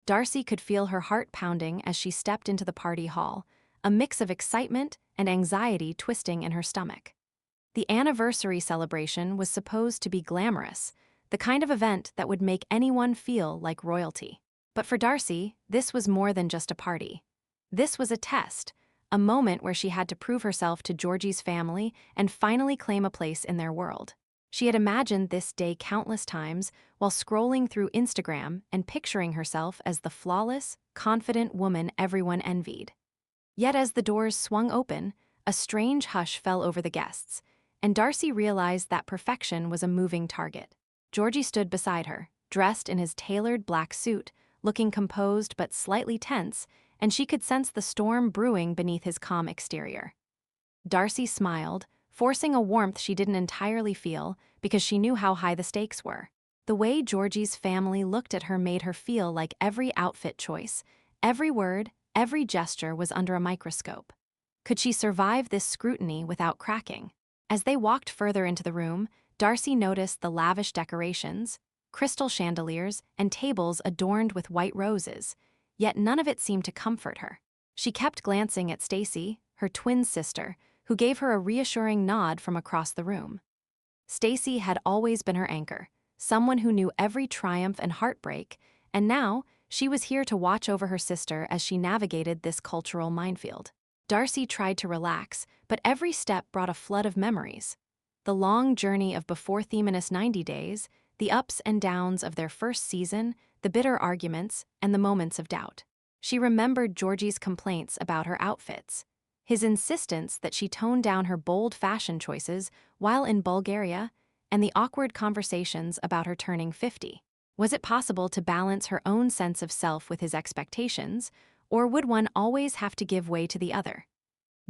Darcey could feel her heart pounding as she stepped into the party hall, a mix of excitement and anxiety twisting in her stomach. The anniversary celebration was supposed to be glamorous, the kind of event that would make anyone feel like royalty. But for Darcey, this was more than just a party. This was a test, a moment where she had to prove herself to Georgi's family and finally claim a place in their world. She had imagined this day countless times while scrolling through Instagram and picturing herself as the flawless, confident woman everyone envied. Yet as the doors swung open, a strange hush fell over the guests, and Darcey realized that perfection was a moving target. Georgi stood beside her, dressed in his tailored black suit, looking composed but slightly tense, and she could sense the storm brewing beneath his calm exterior. Darcey smiled, forcing a warmth she didn't entirely feel because she knew how high the stakes were. The way Georgi's family looked at her made her feel like every outfit choice, every word, every gesture was under a microscope. Could she survive this scrutiny without cracking? As they walked further into the room, Darcey noticed the lavish decorations, crystal chandeliers, and tables adorned with white roses, yet none of it seemed to comfort her. She kept glancing at Stacy, her twin sister, who gave her a reassuring nod from across the room. Stacy had always been her anchor, someone who knew every triumph and heartbreak, and now she was here to watch over her sister as she navigated this cultural minefield. Darcey tried to relax, but every step brought a flood of memories. The long journey of before Theminus 90 days, the ups and downs of their first season, the bitter arguments, and the moments of doubt. She remembered Georgi's complaints about her outfits, his insistence that she tone down her bold fashion choices while in Bulgaria, and the awkward conversations about her turning 50. Was it possible to balance her own sense of self with his expectations, or would one always have to give way to the other?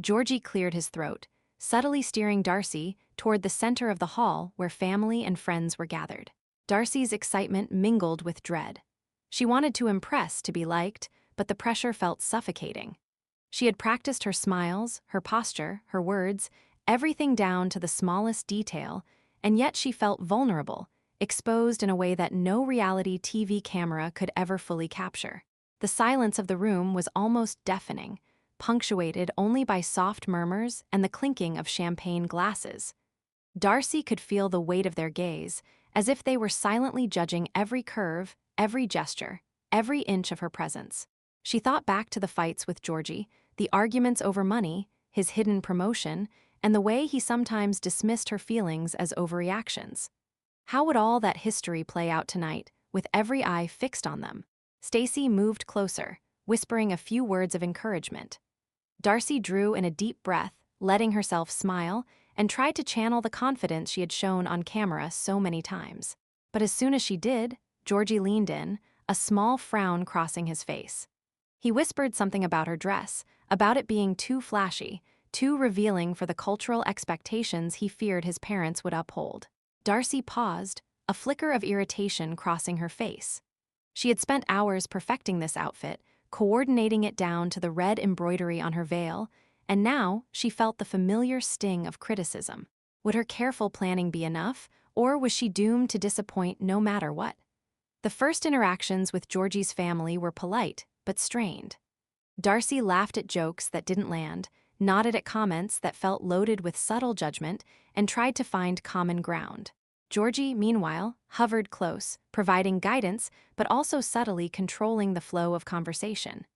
Georgi cleared his throat, subtly steering Darcey toward the center of the hall where family and friends were gathered. Darcey's excitement mingled with dread. She wanted to impress, to be liked, but the pressure felt suffocating. She had practiced her smiles, her posture, her words, everything down to the smallest detail, and yet she felt vulnerable, exposed in a way that no reality TV camera could ever fully capture. The silence of the room was almost deafening, punctuated only by soft murmurs and the clinking of champagne glasses. Darcey could feel the weight of their gaze, as if they were silently judging every curve, every gesture, every inch of her presence. She thought back to the fights with Georgi, the arguments over money, his hidden promotion, and the way he sometimes dismissed her feelings as overreactions. How would all that history play out tonight, with every eye fixed on them? Stacy moved closer, whispering a few words of encouragement. Darcey drew in a deep breath, letting herself smile, and tried to channel the confidence she had shown on camera so many times. But as soon as she did, Georgi leaned in, a small frown crossing his face. He whispered something about her dress, about it being too flashy, too revealing for the cultural expectations he feared his parents would uphold. Darcey paused, a flicker of irritation crossing her face. She had spent hours perfecting this outfit, coordinating it down to the red embroidery on her veil, and now she felt the familiar sting of criticism. Would her careful planning be enough, or was she doomed to disappoint no matter what? The first interactions with Georgi's family were polite, but strained. Darcey laughed at jokes that didn't land, nodded at comments that felt loaded with subtle judgment, and tried to find common ground. Georgi, meanwhile, hovered close, providing guidance but also subtly controlling the flow of conversation.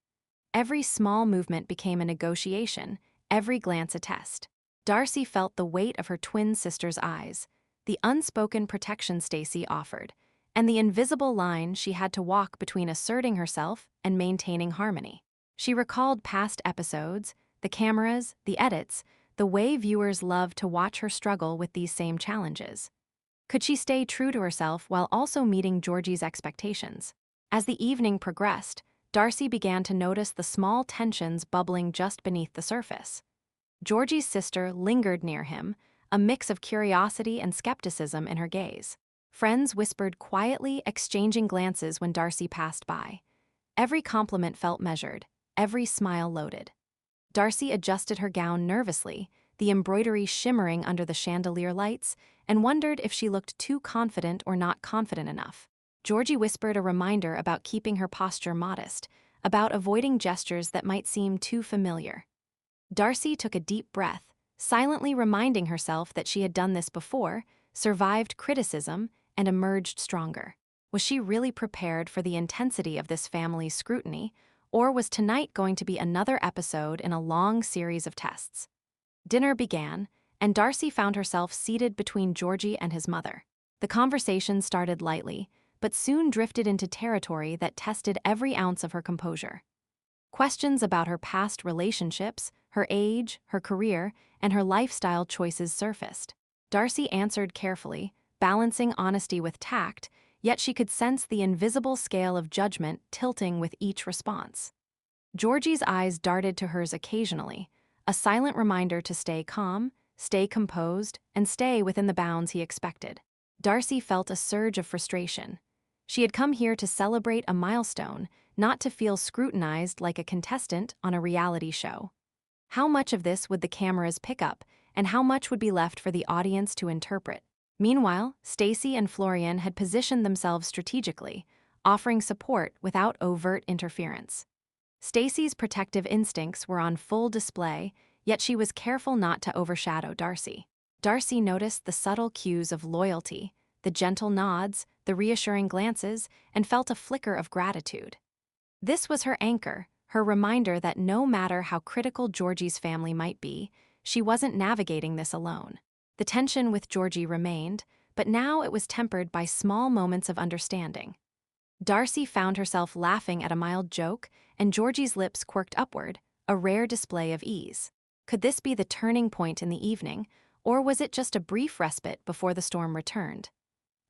Every small movement became a negotiation, every glance a test. Darcey felt the weight of her twin sister's eyes, the unspoken protection Stacy offered, and the invisible line she had to walk between asserting herself and maintaining harmony. She recalled past episodes, the cameras, the edits, the way viewers loved to watch her struggle with these same challenges. Could she stay true to herself while also meeting Georgi's expectations? As the evening progressed, Darcey began to notice the small tensions bubbling just beneath the surface. Georgi's sister lingered near him, a mix of curiosity and skepticism in her gaze. Friends whispered quietly, exchanging glances when Darcey passed by. Every compliment felt measured, every smile loaded. Darcey adjusted her gown nervously, the embroidery shimmering under the chandelier lights, and wondered if she looked too confident or not confident enough. Georgi whispered a reminder about keeping her posture modest, about avoiding gestures that might seem too familiar. Darcey took a deep breath, silently reminding herself that she had done this before, survived criticism, and emerged stronger. Was she really prepared for the intensity of this family's scrutiny, or was tonight going to be another episode in a long series of tests? Dinner began, and Darcey found herself seated between Georgi and his mother. The conversation started lightly, but soon drifted into territory that tested every ounce of her composure. Questions about her past relationships, her age, her career, and her lifestyle choices surfaced. Darcey answered carefully, balancing honesty with tact, yet she could sense the invisible scale of judgment tilting with each response. Georgie's eyes darted to hers occasionally, a silent reminder to stay calm, stay composed, and stay within the bounds he expected. Darcey felt a surge of frustration. She had come here to celebrate a milestone, not to feel scrutinized like a contestant on a reality show. How much of this would the cameras pick up, and how much would be left for the audience to interpret? Meanwhile, Stacy and Florian had positioned themselves strategically, offering support without overt interference. Stacy's protective instincts were on full display, yet she was careful not to overshadow Darcey. Darcey noticed the subtle cues of loyalty, the gentle nods, the reassuring glances, and felt a flicker of gratitude. This was her anchor, her reminder that no matter how critical Georgie's family might be, she wasn't navigating this alone. The tension with Georgi remained, but now it was tempered by small moments of understanding. Darcey found herself laughing at a mild joke, and Georgie's lips quirked upward, a rare display of ease. Could this be the turning point in the evening, or was it just a brief respite before the storm returned?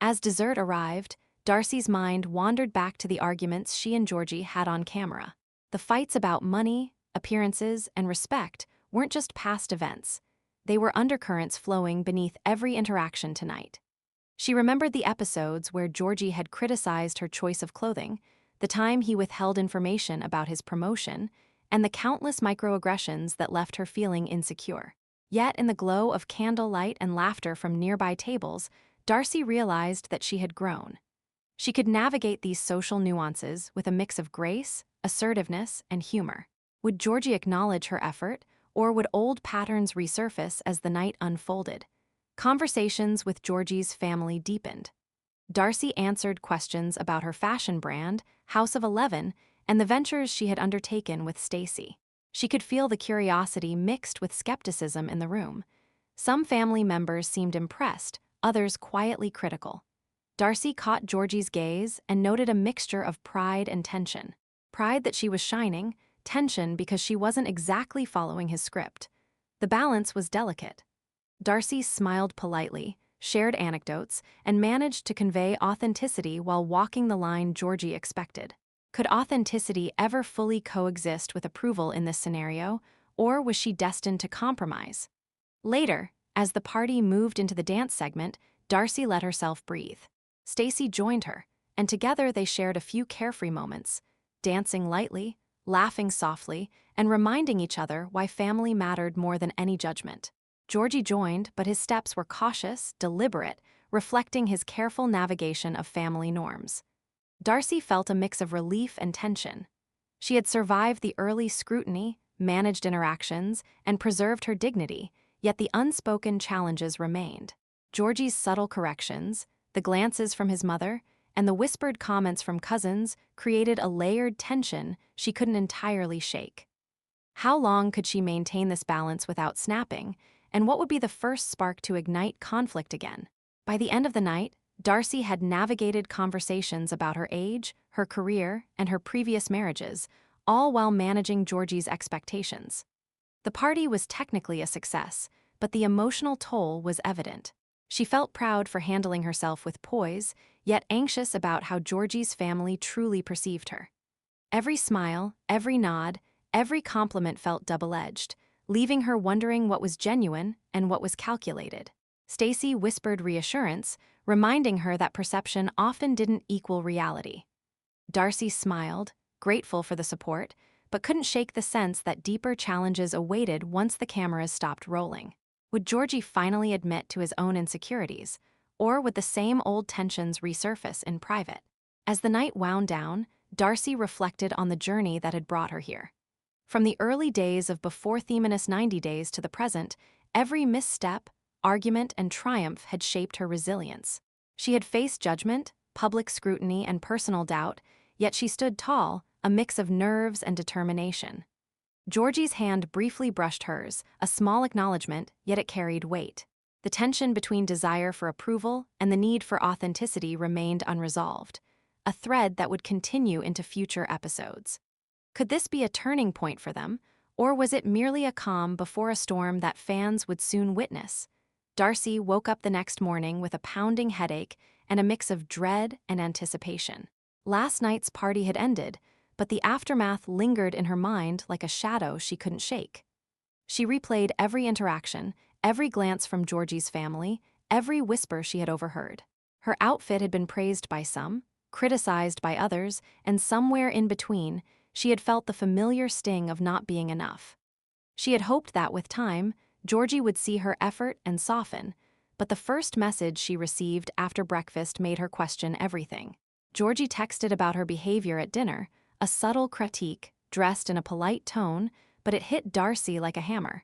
As dessert arrived, Darcey's mind wandered back to the arguments she and Georgi had on camera. The fights about money, appearances, and respect weren't just past events. They were undercurrents flowing beneath every interaction tonight. She remembered the episodes where Georgi had criticized her choice of clothing, the time he withheld information about his promotion, and the countless microaggressions that left her feeling insecure. Yet, in the glow of candlelight and laughter from nearby tables, Darcey realized that she had grown. She could navigate these social nuances with a mix of grace, assertiveness, and humor. Would Georgi acknowledge her effort, or would old patterns resurface as the night unfolded? Conversations with Georgi's family deepened. Darcey answered questions about her fashion brand, House of 11, and the ventures she had undertaken with Stacy. She could feel the curiosity mixed with skepticism in the room. Some family members seemed impressed, others quietly critical. Darcey caught Georgi's gaze and noted a mixture of pride and tension. Pride that she was shining, tension because she wasn't exactly following his script. The balance was delicate. Darcey smiled politely, shared anecdotes, and managed to convey authenticity while walking the line Georgi expected. Could authenticity ever fully coexist with approval in this scenario, or was she destined to compromise? Later, as the party moved into the dance segment, Darcey let herself breathe. Stacy joined her, and together they shared a few carefree moments, dancing lightly, laughing softly, and reminding each other why family mattered more than any judgment. Georgi joined, but his steps were cautious, deliberate, reflecting his careful navigation of family norms. Darcey felt a mix of relief and tension. She had survived the early scrutiny, managed interactions, and preserved her dignity, yet the unspoken challenges remained. Georgi's subtle corrections, the glances from his mother, and the whispered comments from cousins created a layered tension she couldn't entirely shake. How long could she maintain this balance without snapping, and what would be the first spark to ignite conflict again? By the end of the night, Darcey had navigated conversations about her age, her career, and her previous marriages, all while managing Georgi's expectations. The party was technically a success, but the emotional toll was evident. She felt proud for handling herself with poise, yet anxious about how Georgi's family truly perceived her. Every smile, every nod, every compliment felt double-edged, leaving her wondering what was genuine and what was calculated. Stacy whispered reassurance, reminding her that perception often didn't equal reality. Darcey smiled, grateful for the support, but couldn't shake the sense that deeper challenges awaited once the cameras stopped rolling. Would Georgi finally admit to his own insecurities, or would the same old tensions resurface in private? As the night wound down, Darcey reflected on the journey that had brought her here. From the early days of before Theminus 90 days to the present, every misstep, argument, and triumph had shaped her resilience. She had faced judgment, public scrutiny, and personal doubt, yet she stood tall, a mix of nerves and determination. Georgie's hand briefly brushed hers, a small acknowledgement, yet it carried weight. The tension between desire for approval and the need for authenticity remained unresolved, a thread that would continue into future episodes. Could this be a turning point for them, or was it merely a calm before a storm that fans would soon witness? Darcey woke up the next morning with a pounding headache and a mix of dread and anticipation. Last night's party had ended, but the aftermath lingered in her mind like a shadow she couldn't shake. She replayed every interaction, every glance from Georgie's family, every whisper she had overheard. Her outfit had been praised by some, criticized by others, and somewhere in between, she had felt the familiar sting of not being enough. She had hoped that with time, Georgie would see her effort and soften, but the first message she received after breakfast made her question everything. Georgie texted about her behavior at dinner, a subtle critique, dressed in a polite tone, but it hit Darcey like a hammer.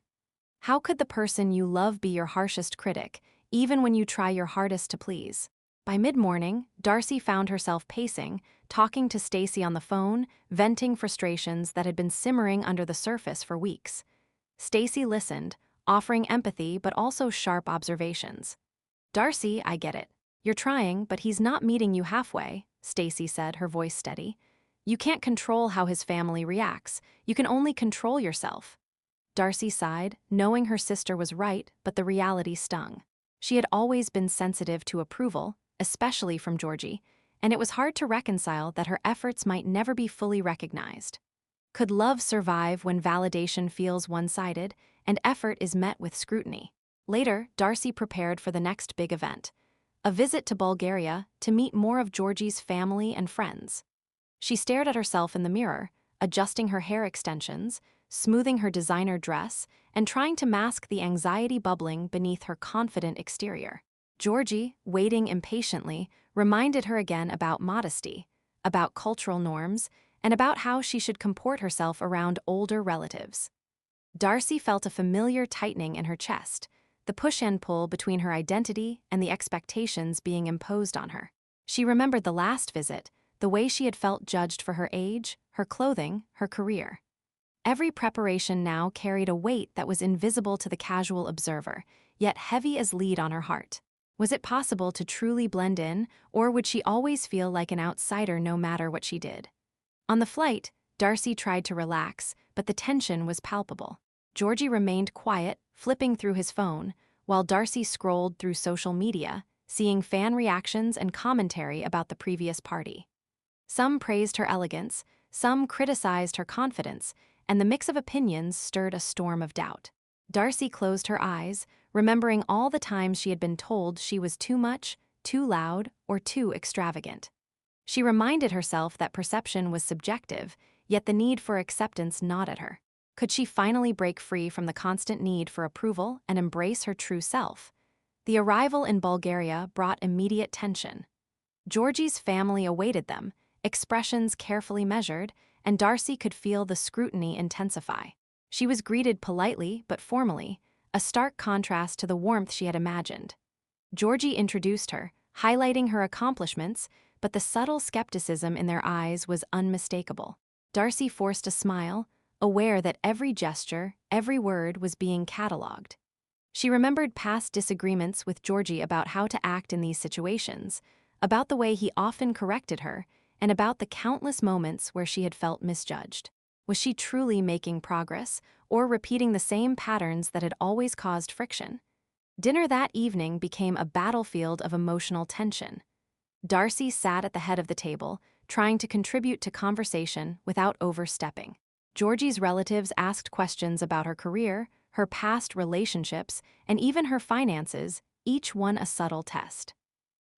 How could the person you love be your harshest critic, even when you try your hardest to please? By mid-morning, Darcey found herself pacing, talking to Stacey on the phone, venting frustrations that had been simmering under the surface for weeks. Stacey listened, offering empathy but also sharp observations. "Darcey, I get it. You're trying, but he's not meeting you halfway," Stacey said, her voice steady. "You can't control how his family reacts. You can only control yourself." Darcey sighed, knowing her sister was right, but the reality stung. She had always been sensitive to approval, especially from Georgie, and it was hard to reconcile that her efforts might never be fully recognized. Could love survive when validation feels one-sided and effort is met with scrutiny? Later, Darcey prepared for the next big event, a visit to Bulgaria to meet more of Georgie's family and friends. She stared at herself in the mirror, adjusting her hair extensions, smoothing her designer dress, and trying to mask the anxiety bubbling beneath her confident exterior. Georgie, waiting impatiently, reminded her again about modesty, about cultural norms, and about how she should comport herself around older relatives. Darcey felt a familiar tightening in her chest, the push and pull between her identity and the expectations being imposed on her. She remembered the last visit, the way she had felt judged for her age, her clothing, her career. Every preparation now carried a weight that was invisible to the casual observer, yet heavy as lead on her heart. Was it possible to truly blend in, or would she always feel like an outsider no matter what she did? On the flight, Darcey tried to relax, but the tension was palpable. Georgie remained quiet, flipping through his phone, while Darcey scrolled through social media, seeing fan reactions and commentary about the previous party. Some praised her elegance, some criticized her confidence, and the mix of opinions stirred a storm of doubt. Darcey closed her eyes, remembering all the times she had been told she was too much, too loud, or too extravagant. She reminded herself that perception was subjective, yet the need for acceptance gnawed at her. Could she finally break free from the constant need for approval and embrace her true self? The arrival in Bulgaria brought immediate tension. Georgie's family awaited them, expressions carefully measured, and Darcey could feel the scrutiny intensify. She was greeted politely but formally, a stark contrast to the warmth she had imagined. Georgie introduced her, highlighting her accomplishments, but the subtle skepticism in their eyes was unmistakable. Darcey forced a smile, aware that every gesture, every word was being catalogued. She remembered past disagreements with Georgie about how to act in these situations, about the way he often corrected her, and about the countless moments where she had felt misjudged. Was she truly making progress, or repeating the same patterns that had always caused friction? Dinner that evening became a battlefield of emotional tension. Darcey sat at the head of the table, trying to contribute to conversation without overstepping. Georgie's relatives asked questions about her career, her past relationships, and even her finances, each one a subtle test.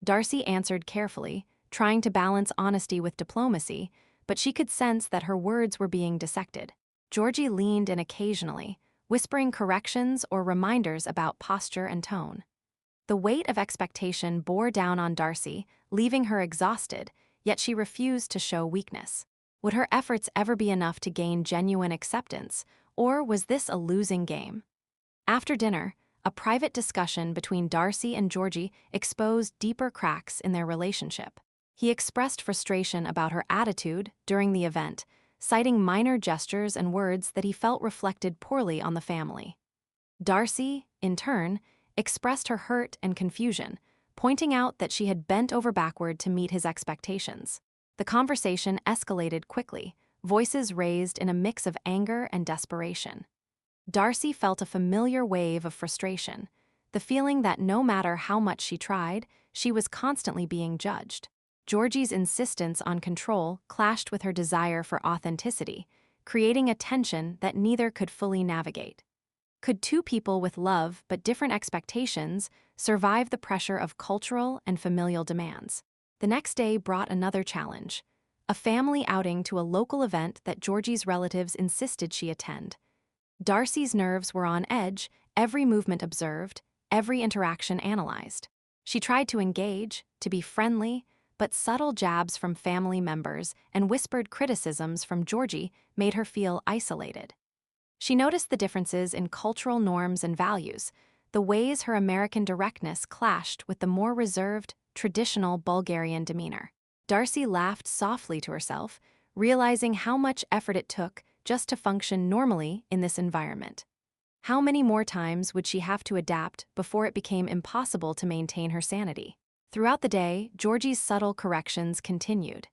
Darcey answered carefully, trying to balance honesty with diplomacy, but she could sense that her words were being dissected. Georgie leaned in occasionally, whispering corrections or reminders about posture and tone. The weight of expectation bore down on Darcey, leaving her exhausted, yet she refused to show weakness. Would her efforts ever be enough to gain genuine acceptance, or was this a losing game? After dinner, a private discussion between Darcey and Georgi exposed deeper cracks in their relationship. He expressed frustration about her attitude during the event, citing minor gestures and words that he felt reflected poorly on the family. Darcey, in turn, expressed her hurt and confusion, pointing out that she had bent over backward to meet his expectations. The conversation escalated quickly, voices raised in a mix of anger and desperation. Darcey felt a familiar wave of frustration, the feeling that no matter how much she tried, she was constantly being judged. Georgi's insistence on control clashed with her desire for authenticity, creating a tension that neither could fully navigate. Could two people with love but different expectations survive the pressure of cultural and familial demands? The next day brought another challenge, a family outing to a local event that Georgi's relatives insisted she attend. Darcey's nerves were on edge, every movement observed, every interaction analyzed. She tried to engage, to be friendly, but subtle jabs from family members and whispered criticisms from Georgi made her feel isolated. She noticed the differences in cultural norms and values, the ways her American directness clashed with the more reserved, traditional Bulgarian demeanor. Darcey laughed softly to herself, realizing how much effort it took just to function normally in this environment. How many more times would she have to adapt before it became impossible to maintain her sanity? Throughout the day, Georgi's subtle corrections continued.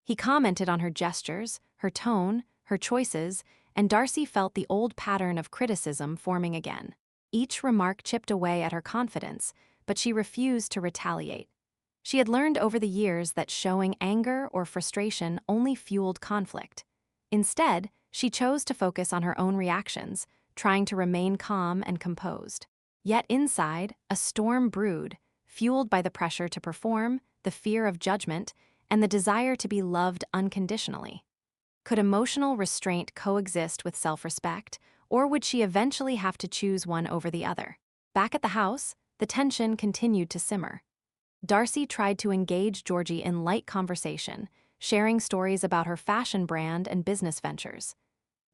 He commented on her gestures, her tone, her choices, and Darcey felt the old pattern of criticism forming again. Each remark chipped away at her confidence, but she refused to retaliate. She had learned over the years that showing anger or frustration only fueled conflict. Instead, she chose to focus on her own reactions, trying to remain calm and composed. Yet inside, a storm brewed, fueled by the pressure to perform, the fear of judgment, and the desire to be loved unconditionally. Could emotional restraint coexist with self-respect, or would she eventually have to choose one over the other? Back at the house, the tension continued to simmer. Darcey tried to engage Georgi in light conversation, sharing stories about her fashion brand and business ventures.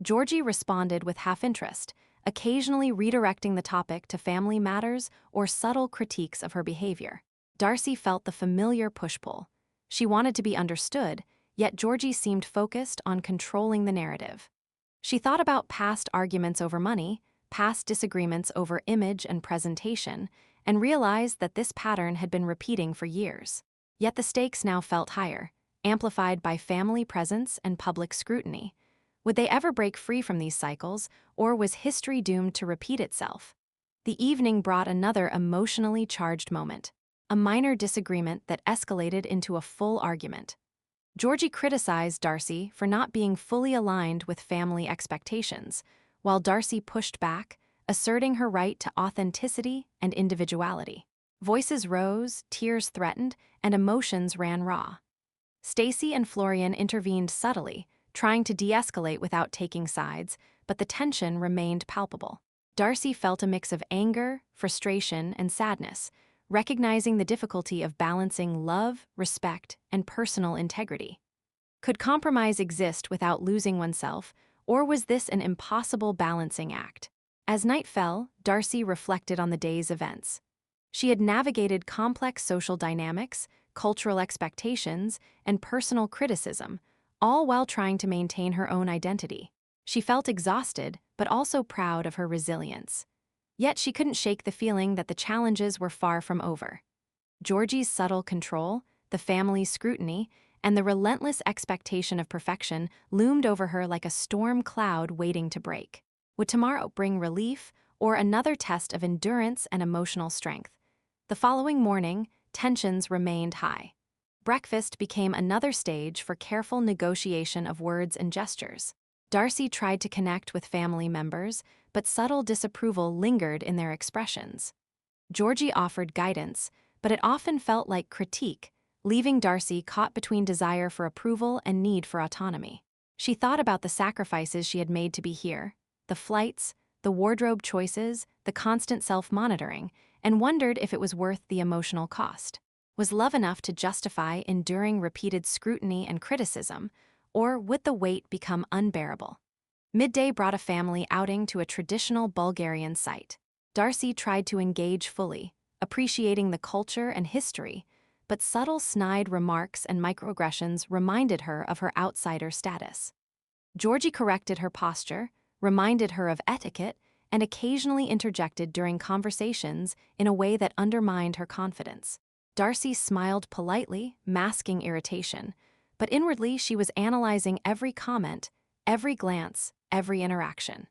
Georgi responded with half-interest, occasionally redirecting the topic to family matters or subtle critiques of her behavior. Darcey felt the familiar push-pull. She wanted to be understood, yet Georgi seemed focused on controlling the narrative. She thought about past arguments over money, past disagreements over image and presentation, and realized that this pattern had been repeating for years. Yet the stakes now felt higher, amplified by family presence and public scrutiny. Would they ever break free from these cycles, or was history doomed to repeat itself? The evening brought another emotionally charged moment, a minor disagreement that escalated into a full argument. Georgi criticized Darcey for not being fully aligned with family expectations, while Darcey pushed back, asserting her right to authenticity and individuality. Voices rose, tears threatened, and emotions ran raw. Stacy and Florian intervened subtly, trying to de-escalate without taking sides, but the tension remained palpable. Darcey felt a mix of anger, frustration, and sadness, recognizing the difficulty of balancing love, respect, and personal integrity. Could compromise exist without losing oneself, or was this an impossible balancing act? As night fell, Darcey reflected on the day's events. She had navigated complex social dynamics, cultural expectations, and personal criticism, all while trying to maintain her own identity. She felt exhausted, but also proud of her resilience. Yet she couldn't shake the feeling that the challenges were far from over. Georgi's subtle control, the family's scrutiny, and the relentless expectation of perfection loomed over her like a storm cloud waiting to break. Would tomorrow bring relief, or another test of endurance and emotional strength? The following morning, tensions remained high. Breakfast became another stage for careful negotiation of words and gestures. Darcey tried to connect with family members, but subtle disapproval lingered in their expressions. Georgi offered guidance, but it often felt like critique, leaving Darcey caught between desire for approval and need for autonomy. She thought about the sacrifices she had made to be here, the flights, the wardrobe choices, the constant self-monitoring, and wondered if it was worth the emotional cost. Was love enough to justify enduring repeated scrutiny and criticism, or would the weight become unbearable? Midday brought a family outing to a traditional Bulgarian site. Darcey tried to engage fully, appreciating the culture and history, but subtle snide remarks and microaggressions reminded her of her outsider status. Georgi corrected her posture, reminded her of etiquette, and occasionally interjected during conversations in a way that undermined her confidence. Darcey smiled politely, masking irritation, but inwardly she was analyzing every comment, every glance, every interaction.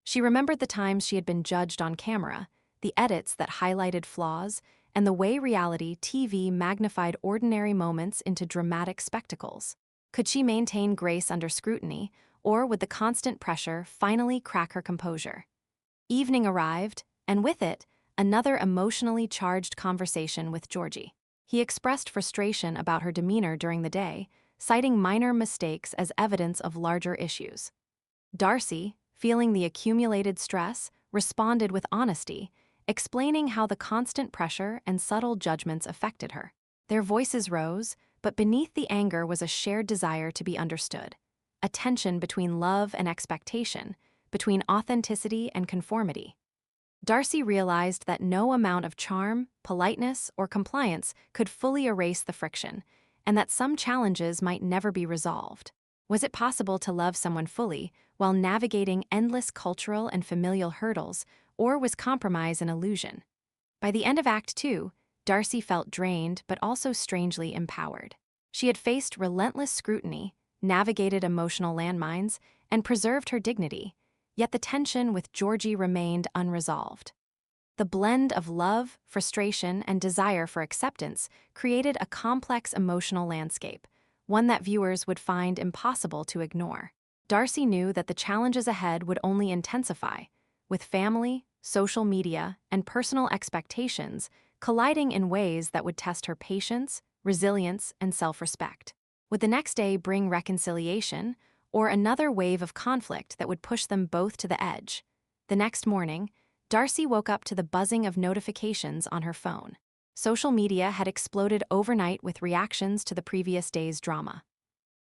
She remembered the times she had been judged on camera, the edits that highlighted flaws, and the way reality TV magnified ordinary moments into dramatic spectacles. Could she maintain grace under scrutiny, or would the constant pressure finally crack her composure? Evening arrived, and with it, another emotionally charged conversation with Georgi. He expressed frustration about her demeanor during the day, citing minor mistakes as evidence of larger issues. Darcey, feeling the accumulated stress, responded with honesty, explaining how the constant pressure and subtle judgments affected her. Their voices rose, but beneath the anger was a shared desire to be understood, a tension between love and expectation, between authenticity and conformity. Darcey realized that no amount of charm, politeness, or compliance could fully erase the friction, and that some challenges might never be resolved. Was it possible to love someone fully while navigating endless cultural and familial hurdles, or was compromise an illusion? By the end of Act 2, Darcey felt drained but also strangely empowered. She had faced relentless scrutiny, navigated emotional landmines, and preserved her dignity, yet the tension with Georgi remained unresolved. The blend of love, frustration, and desire for acceptance created a complex emotional landscape, one that viewers would find impossible to ignore. Darcey knew that the challenges ahead would only intensify, with family, social media, and personal expectations colliding in ways that would test her patience, resilience, and self-respect. Would the next day bring reconciliation, or another wave of conflict that would push them both to the edge? The next morning, Darcey woke up to the buzzing of notifications on her phone. Social media had exploded overnight with reactions to the previous day's drama.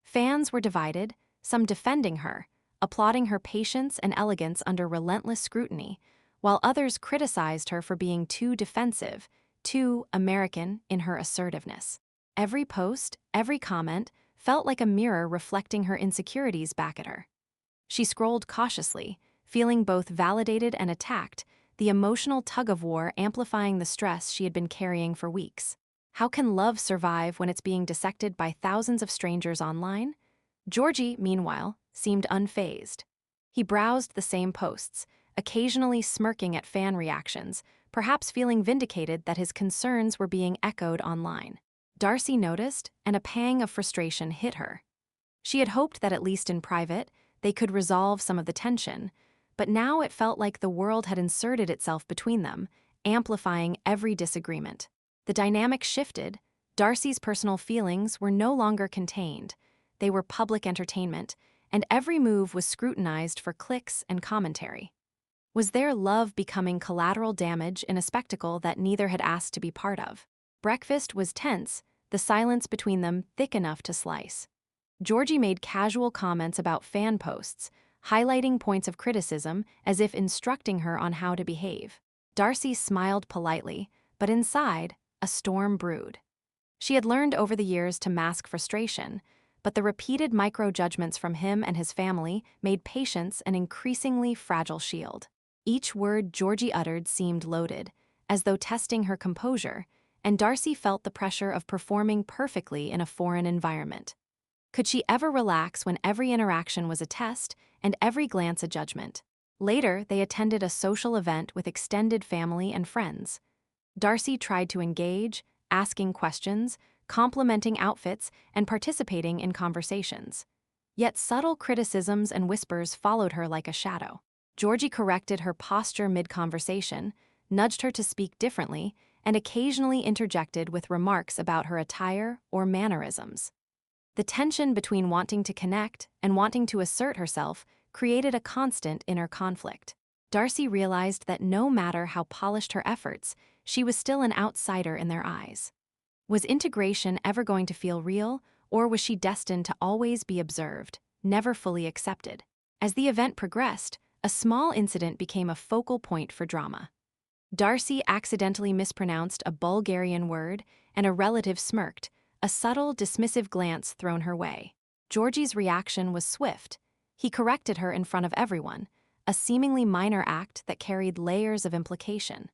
Fans were divided, some defending her, applauding her patience and elegance under relentless scrutiny, while others criticized her for being too defensive, too American in her assertiveness. Every post, every comment, felt like a mirror reflecting her insecurities back at her. She scrolled cautiously, feeling both validated and attacked, the emotional tug-of-war amplifying the stress she had been carrying for weeks. How can love survive when it's being dissected by thousands of strangers online? Georgi, meanwhile, seemed unfazed. He browsed the same posts, occasionally smirking at fan reactions, perhaps feeling vindicated that his concerns were being echoed online. Darcey noticed, and a pang of frustration hit her. She had hoped that at least in private, they could resolve some of the tension, but now it felt like the world had inserted itself between them, amplifying every disagreement. The dynamic shifted. Darcey's personal feelings were no longer contained. They were public entertainment, and every move was scrutinized for clicks and commentary. Was their love becoming collateral damage in a spectacle that neither had asked to be part of? Breakfast was tense, the silence between them thick enough to slice. Georgi made casual comments about fan posts, highlighting points of criticism as if instructing her on how to behave. Darcey smiled politely, but inside, a storm brewed. She had learned over the years to mask frustration, but the repeated micro-judgments from him and his family made patience an increasingly fragile shield. Each word Georgi uttered seemed loaded, as though testing her composure, and Darcey felt the pressure of performing perfectly in a foreign environment. Could she ever relax when every interaction was a test and every glance a judgment? Later, they attended a social event with extended family and friends. Darcey tried to engage, asking questions, complimenting outfits, and participating in conversations. Yet subtle criticisms and whispers followed her like a shadow. Georgi corrected her posture mid-conversation, nudged her to speak differently, and occasionally interjected with remarks about her attire or mannerisms. The tension between wanting to connect and wanting to assert herself created a constant inner conflict. Darcey realized that no matter how polished her efforts, she was still an outsider in their eyes. Was integration ever going to feel real, or was she destined to always be observed, never fully accepted? As the event progressed, a small incident became a focal point for drama. Darcey accidentally mispronounced a Bulgarian word, and a relative smirked, a subtle, dismissive glance thrown her way. Georgi's reaction was swift. He corrected her in front of everyone, a seemingly minor act that carried layers of implication.